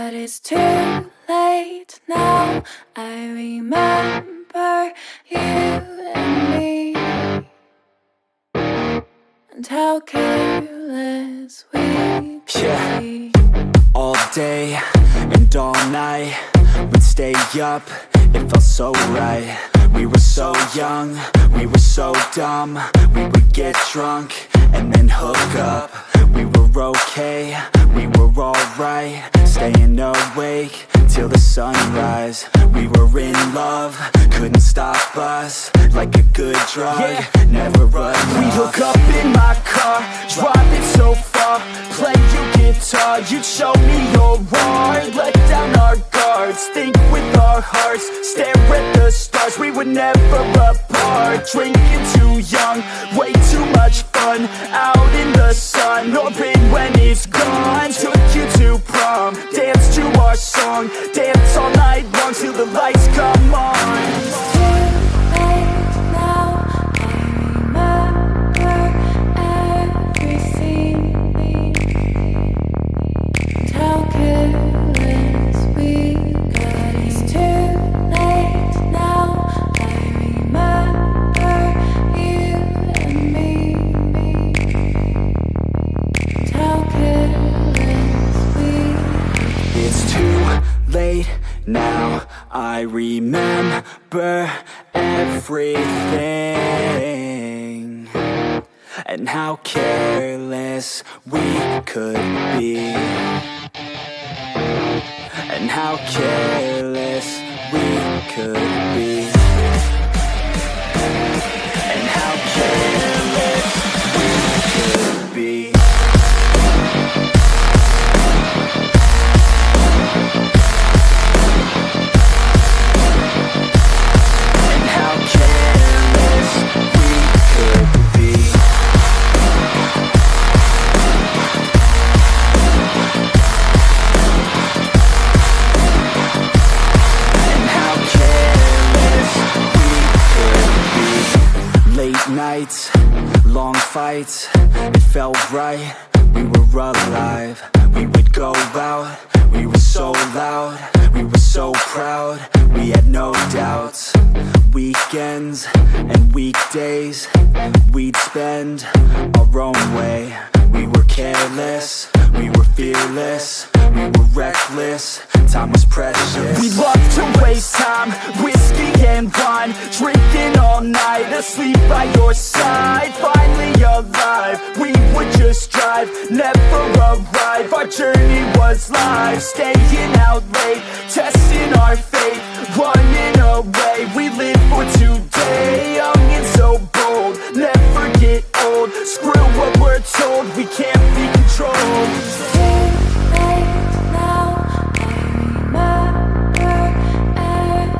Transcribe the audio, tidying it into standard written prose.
But it's too late now. I remember you and me, and how careless we could be. All day and all night, we'd stay up, it felt so right. We were so young, we were so dumb. We would get drunk and then hook up. We were okay, we were alright, staying awake till the sunrise. We were in love, couldn't stop us, like a good drug, never enough. We'd hook up in my car, driving so far, play you guitar, you'd show me your art, let down our guards, think with our hearts, stare at the stars. We were never apart, drinking too young, way too much fun, out in the sun, no pain when it's gone. Took you to prom, dance to our song, dance all night long till the lights come on. It's too late now. I remember everything, and how careless we got. It's too late now. I remember you and me, and how careless we got. It's too late now, I remember everything, and how careless we could be, and how careless we could be, and how careless we could be. Nights, long fights, it felt right, we were alive. We would go out, we were so loud, we were so proud, we had no doubts. Weekends and weekdays, we'd spend our own way. We were careless, we were fearless, we were reckless, time was precious. We loved to waste time, whiskey and wine, drinking all night, asleep by your side. Finally alive, we would just drive, never arrive. Our journey was live, staying out late, testing our fate, running away. We live for today, young and so bold, never get old. Screw what we're told, we can't be controlled.